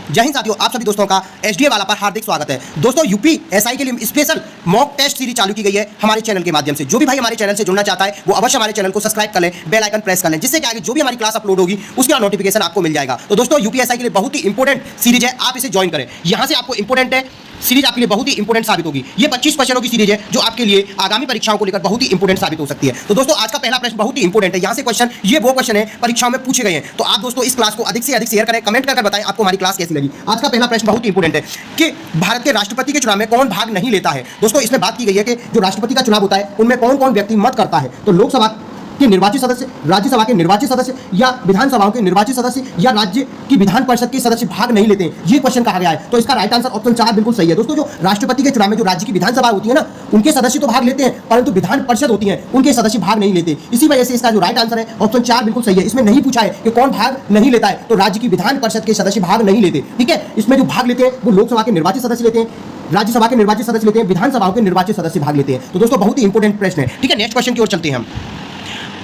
जय हिंद साथियों, आप सभी दोस्तों का एसडीए वाला पर हार्दिक स्वागत है। दोस्तों यूपीएसआई के लिए स्पेशल मॉक टेस्ट सीरीज चालू की गई है हमारे चैनल के माध्यम से। जो भी भाई हमारे चैनल से जुड़ना चाहता है वो अवश्य हमारे चैनल को सब्सक्राइब कर लें, बेल आइकन प्रेस कर लें, जिससे कि आगे जो भी हमारी क्लास अपलोड होगी उसका नोटिफिकेशन आपको मिल जाएगा। तो दोस्तों यूपीएसआई के लिए बहुत ही इंपॉर्टेंट सीरीज है, आप इसे ज्वाइन करें। यहाँ से आपको इंपॉर्टेंट है सीरीज, आपके लिए बहुत ही इंपॉर्टेंट साबित होगी। ये 25 क्वेश्चनों की सीरीज है जो आपके लिए आगामी परीक्षाओं को लेकर बहुत ही इंपॉर्टेंट साबित हो सकती है। तो दोस्तों आज का पहला प्रश्न बहुत ही इंपॉर्टेंट है। यहाँ से क्वेश्चन ये वो क्वेश्चन है परीक्षाओं में पूछे गए हैं। तो आप दोस्तों इस क्लास को अधिक से अधिक शेयर करें, कमेंट करके बताएं आपको हमारी क्लास कैसी लगी। आज का पहला प्रश्न बहुत ही इंपॉर्टेंट है कि भारत के राष्ट्रपति के चुनाव में कौन भाग नहीं लेता है। दोस्तों इसमें बात की गई है कि जो राष्ट्रपति का चुनाव होता है उनमें कौन कौन व्यक्ति मत करता है। तो लोकसभा के निर्वाचित सदस्य, राज्यसभा के निर्वाचित सदस्य या विधानसभाओं के निर्वाचित सदस्य या राज्य की विधान परिषद के सदस्य भाग नहीं लेते हैं, ये क्वेश्चन कहा गया है। तो इसका राइट आंसर ऑप्शन 4 बिल्कुल सही है। दोस्तों जो राष्ट्रपति के चुनाव में जो राज्य की विधानसभा होती है ना, उनके सदस्य तो भाग लेते हैं, परंतु विधान परिषद होती है उनके सदस्य भाग नहीं लेते। इसी वजह से इसका जो राइट आंसर है ऑप्शन 4 बिल्कुल सही है। इसमें नहीं पूछा है कि कौन भाग नहीं लेता है, तो राज्य की विधान परिषद के सदस्य भाग नहीं लेते। ठीक है, इसमें जो भाग लेते हैं वो लोकसभा के निर्वाचित सदस्य लेते हैं, राज्यसभा के निर्वाचित सदस्य लेते हैं, विधानसभाओं के निर्वाचित सदस्य भाग लेते हैं। तो दोस्तों बहुत ही इंपॉर्टेंट प्रश्न है। ठीक है, नेक्स्ट क्वेश्चन की ओर चलते हैं हम।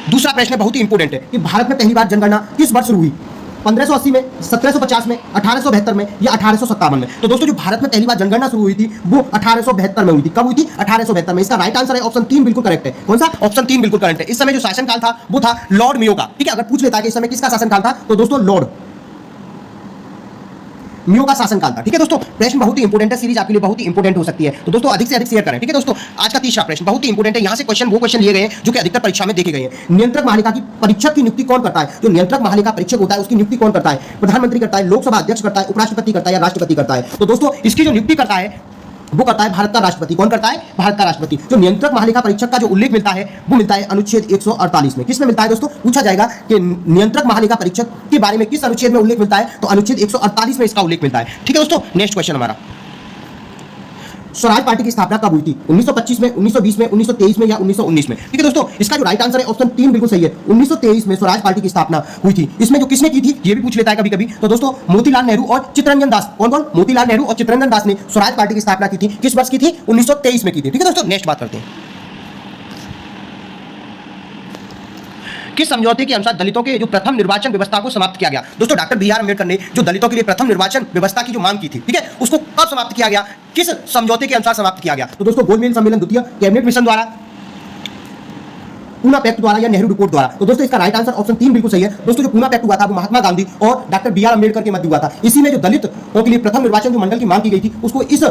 दूसरा प्रश्न बहुत ही इंपॉर्टेंट है कि भारत में पहली बार जनगणना किस वर्ष शुरू हुई? 1580 में, 1750 में, 1872 में या 1857 में? तो दोस्तों जो भारत में पहली बार जनगणना शुरू हुई थी वो 1872 में हुई थी। कब हुई थी? 1872 में। इसका राइट आंसर है ऑप्शन 3 बिल्कुल करेक्ट है। कौन सा? ऑप्शन 3 बिल्कुल करेक्ट है। इस समय जो शासनकाल था वो था लॉर्ड मेयो का। ठीक है, अगर पूछ लेता है कि इस समय किसका शासनकाल था तो दोस्तों लॉर्ड मेयो का शासनकाल था। ठीक है दोस्तों, प्रश्न बहुत ही इंपॉर्टेंट है, सीरीज आपके लिए बहुत ही इंपॉर्टेंट हो सकती है। तो दोस्तों अधिक से अधिक शेयर करें। ठीक है दोस्तों, आज का तीसरा प्रश्न बहुत ही इंपॉर्टेंट है। यहाँ से वो क्वेश्चन लिए गए हैं जो कि अधिकतर परीक्षा में देखे गए हैं। नियंत्रक महालेखा की परीक्षक की नियुक्ति कौन करता है? जो नियंत्रक महालेखा परीक्षक होता है उसकी नियुक्ति कौन करता है? प्रधानमंत्री करता है, लोकसभा अध्यक्ष करता है, उपराष्ट्रपति करता है या राष्ट्रपति करता है? तो दोस्तों इसकी जो नियुक्ति करता है वो करता है भारत का राष्ट्रपति। कौन करता है? भारत का राष्ट्रपति। जो नियंत्रक महालेखा परीक्षक का जो उल्लेख मिलता है वो मिलता है अनुच्छेद 148 में। किसमें मिलता है दोस्तों? पूछा जाएगा कि नियंत्रक महालेखा परीक्षक के बारे में किस अनुच्छेद में उल्लेख मिलता है, तो अनुच्छेद 148 में इसका उल्लेख मिलता है। ठीक है दोस्तों, नेक्स्ट क्वेश्चन हमारा, स्वराज पार्टी की स्थापना कब हुई थी? 1925 में, 1920 में, 1923 में या 1919 में? ठीक है दोस्तों, इसका जो राइट आंसर है ऑप्शन 3 बिल्कुल सही है। 1923 में स्वराज पार्टी की स्थापना हुई थी। इसमें जो किसने की थी ये भी पूछ लेता है कभी कभी। तो दोस्तों मोतीलाल नेहरू और चित्तरंजन दास। कौन कौन? मोतीलाल नेहरू और चित्तरंजन दास ने स्वराज पार्टी की स्थापना की थी। किस वर्ष की थी? 1923 में की थी। ठीक है दोस्तों, नेक्स्ट बात करते हैं। किस समझौते के अनुसार दलितों के जो प्रथम निर्वाचन व्यवस्था को समाप्त किया गया? दोस्तों डॉक्टर बी आर अम्बेडकर ने जो दलितों के लिए प्रथम निर्वाचन व्यवस्था की जो मांग की थी, ठीक है, उसको कब समाप्त किया गया? किस समझौते के अनुसार समाप्त किया गया? तो दोस्तों गोलमेज सम्मेलन द्वितीय, कैबिनेट मिशन द्वारा, पूना पैक्ट द्वारा या नेहरू रिपोर्ट द्वारा? तो दोस्तों इसका राइट आंसर ऑप्शन 3 बिल्कुल सही है। दोस्तों जो पूना पैक्ट हुआ था वो महात्मा गांधी और डॉक्टर बी आर अम्बेडकर के मध्य हुआ था। इसी में जो दलितों के लिए प्रथम निर्वाचन जो मंडल की मांग की गई थी उसको इस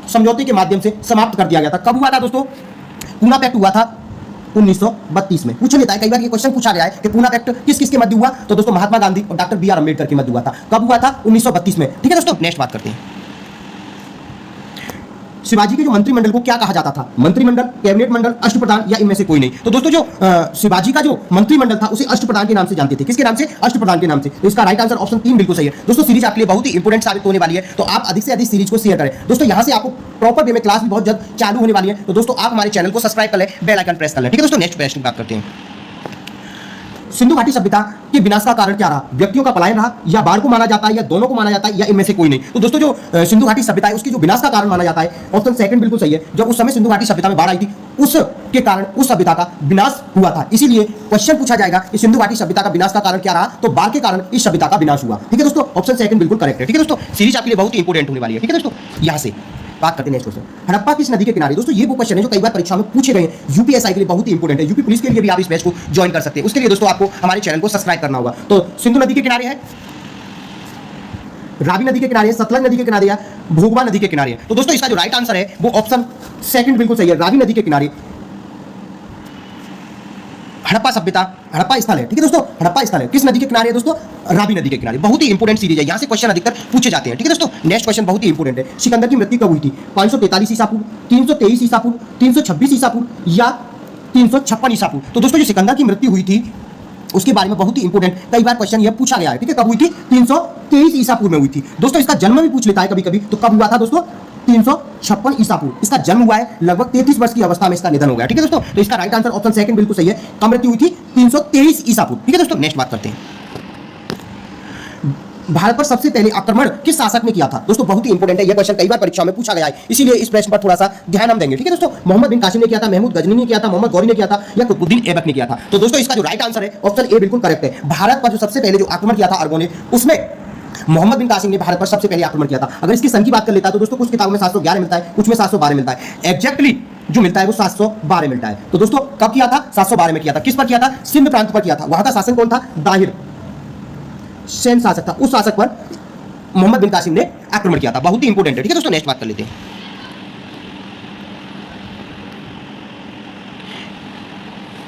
समझौते के माध्यम से समाप्त कर दिया गया था। कब हुआ था दोस्तों? पूना पैक्ट हुआ था 1932 में। पूछ लेता है कई बार ये क्वेश्चन पूछा गया है कि पूना पैक्ट किस किस के मध्य हुआ? तो दोस्तों महात्मा गांधी और डॉक्टर बी आर अम्बेडकर के मध्य हुआ था। कब हुआ था? 1932 में। ठीक है दोस्तों, नेक्स्ट बात करते हैं। शिवाजी के जो मंत्रिमंडल को क्या कहा जाता था? मंत्रिमंडल, कैबिनेट मंडल, अष्टप्रधान या इनमें से कोई नहीं? तो दोस्तों जो शिवाजी का जो मंत्रिमंडल था उसे अष्टप्रधान के नाम से जानते थे। किसके नाम से? अष्टप्रधान के नाम से। तो इसका राइट आंसर ऑप्शन 3 बिल्कुल सही है। दोस्तों सीरीज आपके लिए बहुत ही इंपॉर्टेंट साबित होने वाली है, तो आप अधिक से अधिक सीरीज को शेयर करें। दोस्तों यहाँ से आपको प्रॉपर वे में क्लास भी बहुत जल्द चालू होने वाली है, तो दोस्तों आप हमारे चैनल को सब्सक्राइब कर लें, बेल आइकन प्रेस कर लें। ठीक है दोस्तों, नेक्स्ट प्रश्न की बात करते हैं। सिंधु घाटी सभ्यता के विनाश का कारण क्या रहा? व्यक्तियों का पलायन रहा, या बाढ़ को माना जाता है, या दोनों को माना जाता है, या इनमें से कोई नहीं? तो दोस्तों जो सिंधु घाटी सभ्यता है उसकी जो विनाश का कारण माना जाता है ऑप्शन 2 बिल्कुल सही है। जब उस समय सिंधु घाटी सभ्यता में बाढ़ आई थी उसके कारण उस सभ्यता का विनाश हुआ था। इसीलिए क्वेश्चन पूछा जाएगा कि सिंधु घाटी सभ्यता का विनाश का कारण क्या रहा, तो बाढ़ के कारण इस सभ्यता का विनाश हुआ। ठीक है दोस्तों, ऑप्शन 2 बिल्कुल करेक्ट है। ठीक है दोस्तों, सीरीज आपके लिए बहुत ही इंपॉर्टेंट होने वाली है। ठीक है दोस्तों, यहाँ से बात करते हैं नेक्स्ट क्वेश्चन। हड़प्पा किस नदी के किनारे? दोस्तों ये वो क्वेश्चन है जो कई बार परीक्षा में पूछे गए हैं। यूपीएसआई के लिए बहुत ही इंपॉर्टेंट है। यूपी पुलिस के लिए भी आप इस बैच को ज्वाइन कर सकते हैं। उसके लिए दोस्तों आपको हमारे चैनल को सब्सक्राइब करना होगा। तो सिंधु नदी के किनारे है, रावी नदी के किनारे है, सतलज नदी के किनारे या भोगवा नदी के किनारे है? तो दोस्तों इसका जो राइट आंसर है वो ऑप्शन 2 बिल्कुल सही है, रावी नदी के किनारे हड़प्पा सभ्यता, हड़प्पा स्थल है। ठीक है दोस्तों, हड़प्पा स्थल है। किस नदी के किनारे है दोस्तों? रावी नदी के किनारे। बहुत ही इंपॉर्टेंट सीरीज है, यहाँ से क्वेश्चन अधिकतर पूछे जाते हैं। ठीक है दोस्तों, नेक्स्ट क्वेश्चन बहुत ही इंपॉर्टेंट है। सिकंदर की मृत्यु कब हुई थी? 543 ईसा पूर्व, 323 ईसा पूर्व, 326 ईसा पूर्व या 356 ईसा पूर्व? तो दोस्तों जो सिकंदर की मृत्यु हुई थी उसके बारे में बहुत ही इंपॉर्टेंट कई बार क्वेश्चन यह पूछा गया है। ठीक है, कब हुई थी? 323 ईसा पूर्व में हुई थी। दोस्तों इसका जन्म भी पूछ लेता है कभी कभी, तो कब हुआ था दोस्तों? 356 ईसा पूर्व इसका जन्म हुआ है। लगभग 33 वर्ष की अवस्था में इसका निधन हो गया। ठीक है दोस्तों, तो इसका राइट आंसर ऑप्शन 2 बिल्कुल सही है। कब मृत्यु हुई थी? 323 ईसा पूर्व। ठीक है दोस्तों, नेक्स्ट बात करते हैं। भारत पर सबसे पहले आक्रमण किस शासक ने किया था? दोस्तों बहुत ही इंपॉर्टेंट है, यह क्वेश्चन कई बार परीक्षा में पूछा गया है, इसीलिए इस प्रश्न पर थोड़ा सा ध्यान हम देंगे। ठीक है दोस्तों, मोहम्मद बिन कासिम ने किया था, महमूद गजनी ने किया था, मोहम्मद गौरी ने किया था या कुतुबुद्दीन ऐबक ने किया था? तो दोस्तों इसका जो राइट आंसर है ऑप्शन ए बिल्कुल करेक्ट है। भारत पर जो सबसे पहले जो आक्रमण किया था अरबों ने, उसमें मोहम्मद बिन कासिम ने भारत पर सबसे पहले आक्रमण किया था। अगर इसकी सन की बात कर लेता है तो दोस्तों कुछ किताबों में 711 मिलता है, कुछ में 712 मिलता है। एग्जैक्टली जो मिलता है वो 712 मिलता है। तो दोस्तों कब किया था? 712 में किया था। किस पर किया था? सिंध प्रांत पर किया था। वहां का शासन कौन था? दाहिर सेन शासक था। उस शासक पर मोहम्मद बिन कासिम ने आक्रमण किया था। बहुत ही इंपॉर्टेंट है। ठीक है दोस्तों, नेक्स्ट बात कर लेते हैं।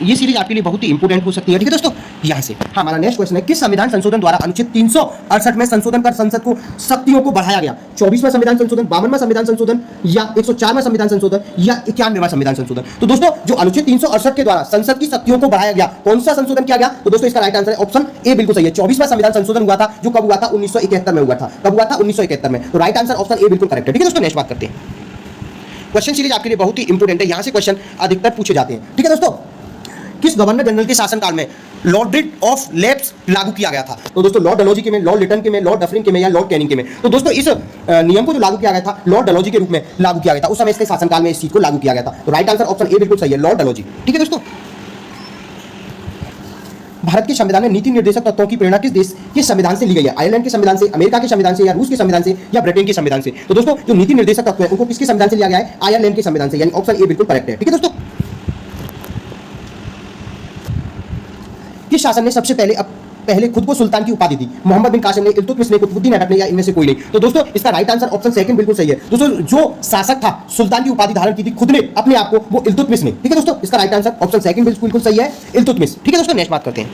ये सीरीज आपके लिए बहुत ही इंपॉर्टेंट हो सकती है। ठीक है दोस्तों, यहां से हमारा नेक्स्ट क्वेश्चन है, किस संविधान संशोधन द्वारा अनुच्छेद 368 में संशोधन कर संसद को शक्तियों को बढ़ाया गया? 24वां संविधान संशोधन, 52वां संविधान संशोधन या 104वां संविधान संशोधन या 91वां संविधान संशोधन? तो दोस्तों जो अनुच्छेद 368 के द्वारा संसद की शक्तियों को बढ़ाया गया, कौन सा संशोधन किया गया? तो दोस्तों इसका राइट आंसर है ऑप्शन ए, बिल्कुल सही है। 24वां संविधान संशोधन हुआ था, जो कब हुआ था? 1971 में हुआ था। कब हुआ था? 1971 में। तो राइट आंसर ऑप्शन ए बिल्कुल करेक्ट है। ठीक है दोस्तों, नेक्स्ट बात करते हैं। क्वेश्चन सीरीज आपके लिए बहुत ही इंपॉर्टेंट है, यहां से क्वेश्चन अधिकतर पूछे जाते हैं। ठीक है दोस्तों, किस गवर्नर जनरल के शासनकाल में लॉर्डरी ऑफ लैप्स लागू किया गया था? तो दोस्तों लॉर्ड डलहौजी के में, लॉर्ड लिटन के में, लॉर्ड डफरिन के में या लॉर्ड कैनिंग के में? तो दोस्तों इस नियम को जो लागू किया गया था लॉर्ड डलहौजी के रूप में लागू किया गया था। उस समय इसके शासनकाल में इस चीज को लागू किया गया था। तो राइट आंसर ऑप्शन ए बिल्कुल सही है, लॉर्ड डलहौजी। ठीक है दोस्तों, भारत के संविधान में नीति निर्देशक तत्वों की प्रेरणा किस देश के संविधान से ली गई है? आयरलैंड के संविधान से, अमेरिका के संविधान से या रूस के संविधान से या ब्रिटेन के संविधान से? तो दोस्तों जो नीति निर्देशक तत्व है उनको किसके संविधान से लिया गया है? आयरलैंड के संविधान से, यानी ऑप्शन ए बिल्कुल करेक्ट है। ठीक है दोस्तों, किस शासक ने सबसे पहले खुद को सुल्तान की उपाधि दी? मोहम्मद बिन कासिम ने, इल्तुतमिश ने, कुतुबुद्दीन ऐबक ने या इनमें से कोई नहीं? तो दोस्तों इसका राइट आंसर ऑप्शन सेकंड बिल्कुल सही है। दोस्तों जो शासक था सुल्तान की उपाधि धारण की थी खुद ने अपने आप को, वो इल्तुतमिश ने। ठीक है दोस्तों, इसका राइट आंसर ऑप्शन सेकंड बिल्कुल सही है, इल्तुतमिश। ठीक है दोस्तों, नेक्स्ट बात करते हैं।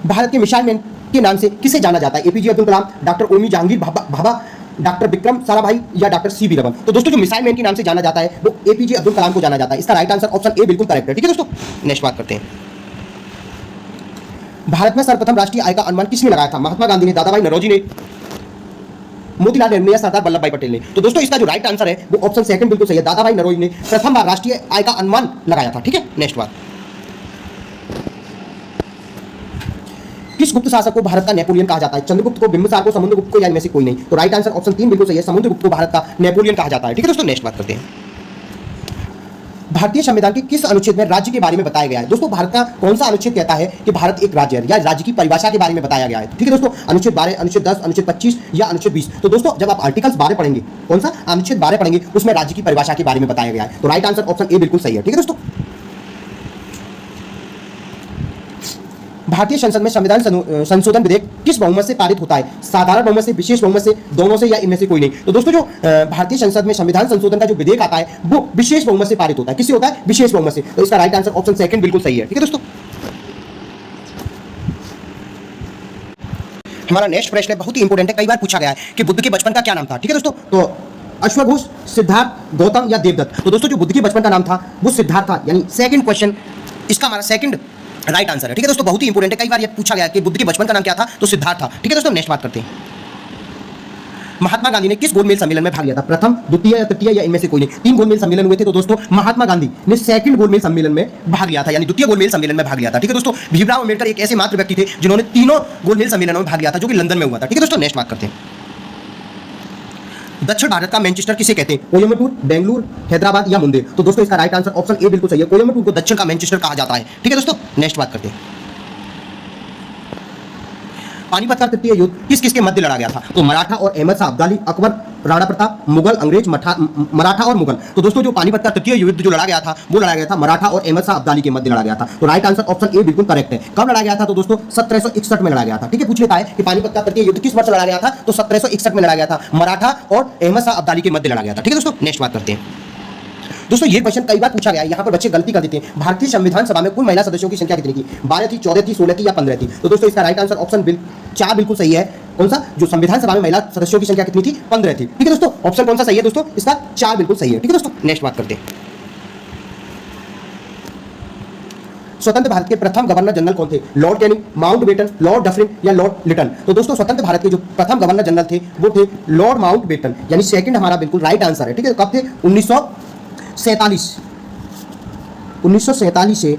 भारत के मिसाइल मैन के नाम से किसे जाना जाता है? एपीजे अब्दुल कलाम, डॉक्टर ओमी जहांगीर भाभा, डॉक्टर विक्रम साराभाई या डॉक्टर सीवी रमन? तो दोस्तों जो मिसाइल मैन के नाम से जाना जाता है वो एपीजे अब्दुल कलाम को जाना जाता है। इसका राइट आंसर ऑप्शन ए बिल्कुल करेक्ट है। ठीक है दोस्तों, नेक्स्ट बात करते हैं। भारत में सर्वप्रथम राष्ट्रीय आय का अनुमान किसने लगाया था? महात्मा गांधी ने, दादाभाई नौरोजी ने, मोतीलाल नेहरू ने या सरदार वल्लभ भाई पटेल ने? तो दोस्तों इसका जो राइट आंसर है वो ऑप्शन सेकंड बिल्कुल सही है, दादाभाई नौरोजी ने प्रथम बार राष्ट्रीय आय का अनुमान लगाया था। ठीक है, नेक्स्ट बात। किस गुप्त शासक को भारत का नेपोलियन कहा जाता है? चंद्रगुप्त को, बिंबिसार को, समुद्रगुप्त को या इनमें से कोई नहीं? तो राइट आंसर ऑप्शन 3 बिल्कुल सही है, समुद्रगुप्त को भारत का नेपोलियन कहा जाता है। ठीक है दोस्तों, नेक्स्ट बात करते हैं। भारतीय संविधान के किस अनुच्छेद में राज्य के बारे में बताया गया है? दोस्तों भारत का कौन सा अनुच्छेद कहता है कि भारत एक राज्य है, या राज्य की परिभाषा के बारे में बताया गया है? ठीक है दोस्तों, अनुच्छेद 12, अनुच्छेद 10, अनुच्छेद 25 या अनुच्छेद 20? तो दोस्तों जब आप आर्टिकल्स 12 पढ़ेंगे, कौन सा अनुच्छेद 12 पढ़ेंगे, उसमें राज्य की परिभाषा के बारे में बताया गया है। तो राइट आंसर ऑप्शन ए बिल्कुल सही है। ठीक है दोस्तों, भारतीय संसद में संविधान संशोधन विधेयक किस बहुमत से पारित होता है? साधारण बहुमत से, विशेष बहुमत से, दोनों से या इनमें से कोई नहीं? तो दोस्तों जो भारतीय संसद में संविधान संशोधन का जो विधेयक आता है वो विशेष बहुमत से पारित होता है। किससे होता है? विशेष बहुमत से। तो इसका राइट आंसर ऑप्शन सेकंड बिल्कुल सही है। ठीक है दोस्तों, हमारा नेक्स्ट प्रश्न है, बहुत ही इंपॉर्टेंट है, कई बार पूछा गया है कि बुद्ध के बचपन का क्या नाम था? ठीक है दोस्तों, तो अश्वघोष, सिद्धार्थ, गौतम या देवदत्त? तो दोस्तों जो बुद्ध के बचपन का नाम था वो सिद्धार्थ था, यानी सेकंड क्वेश्चन इसका हमारा सेकंड राइट आंसर है। ठीक है दोस्तों, बहुत ही इंपॉर्टेंट है, कई बार ये पूछा गया कि बुद्ध के बचपन का नाम क्या था? तो सिद्धार्थ था। ठीक है दोस्तों, नेक्स्ट बात करते हैं। महात्मा गांधी ने किस गोलमेज सम्मेलन में भाग लिया था? प्रथम, द्वितीय या तृतीय या इनमें से कोई नहीं? 3 गोलमेज सम्मेलन हुए थे। तो दोस्तों महात्मा गांधी ने सेकंड गोलमेज सम्मेलन में भाग लिया था, यानी द्वितीय गोलमेज सम्मेलन में भाग लिया था। ठीक है दोस्तों, भीमराव अम्बेडकर एक ऐसे मात्र व्यक्ति थे जिन्होंने तीनों गोलमेज सम्मेलनों में भाग लिया था, जो कि लंदन में हुआ था। ठीक है दोस्तों, नेक्स्ट बात करते हैं। दक्षिण भारत का मैनचेस्टर किसे कहते हैं? कोयम्बटूर, बेंगलुरु, हैदराबाद या मुंबई? तो दोस्तों इसका राइट आंसर ऑप्शन ए बिल्कुल सही है, कोयम्बटूर को दक्षिण का मैनचेस्टर कहा जाता है। ठीक है दोस्तों, नेक्स्ट बात करते हैं। पानीपत का तृतीय युद्ध किस किस के मध्य लड़ा गया था? तो मराठा और अहमद शाह अब्दाली, अकबर, राणा प्रताप, मुगल, अंग्रेज, मराठा और मुगल? तो दोस्तों जो पानीपत का तृतीय युद्ध जो लड़ा गया था वो लड़ा गया था मराठा और अहमद शाह अब्दाली के मध्य लड़ा गया था। तो राइट आंसर ऑप्शन ए बिल्कुल करेक्ट है। कब लड़ा गया था? तो दोस्तों 1761 में लड़ा गया था। ठीक है, पूछ लेता है कि पानीपत का तृतीय युद्ध किस वर्ष लड़ा गया था? तो 1761 में लड़ा गया था, मराठा और अहमद शाह अब्दाली के मध्य लड़ा गया था। ठीक है दोस्तों, नेक्स्ट बात करते हैं। दोस्तों ये क्वेश्चन कई बार पूछा गया है, यहाँ पर बच्चे गलती कर देते हैं। भारतीय संविधान सभा में कुल महिला सदस्यों की संख्या कितनी थी? 12 थी, 14 थी, 16 थी या 15 थी? तो दोस्तों इसका राइट आंसर ऑप्शन 4 बिल्कुल सही है। कौन सा? जो संविधान सभा में महिला सदस्यों की संख्या कितनी थी? 15 थी। ठीक है दोस्तों, ऑप्शन कौन सा सही है दोस्तों? इसका 4 बिल्कुल सही है। ठीक है दोस्तों, नेक्स्ट बात करते हैं। स्वतंत्र भारत के प्रथम गवर्नर जनरल कौन थे? Lord Canning, Mountbatten, Lord Dufferin या लॉर्ड लिटन? तो दोस्तों स्वतंत्र भारत के जो प्रथम गवर्नर जनरल थे वो थे लॉर्ड माउंटबेटन, यानी सेकंड हमारा बिल्कुल राइट आंसर है। ठीक है, कब थे? 1947 से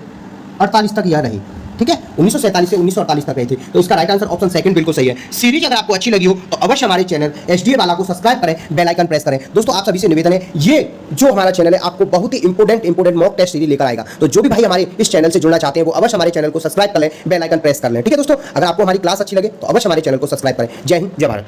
48 तक यह रहे। ठीक है, 1947 से 1948 तक रही थी। तो इसका राइट आंसर ऑप्शन सेकंड बिल्कुल सही है। सीरीज अगर आपको अच्छी लगी हो तो अवश्य हमारे चैनल एचडीए वाला को सब्सक्राइब करें, बेल आइकन प्रेस करें। दोस्तों आप सभी से निवेदन है, ये जो हमारा चैनल है आपको बहुत ही इंपोर्टेंट मॉक टेस्ट सीरीज लेकर आएगा। तो जो भी भाई हमारे इस चैनल से जुड़ना चाहते हैं वो अवश्य हमारे चैनल को सब्सक्राइब कर लें, बेल आइकन प्रेस कर लें। ठीक है दोस्तों, अगर आपको हमारी क्लास अच्छी लगे तो अवश्य हमारे चैनल को सब्सक्राइब करें। जय हिंद, जय भारत।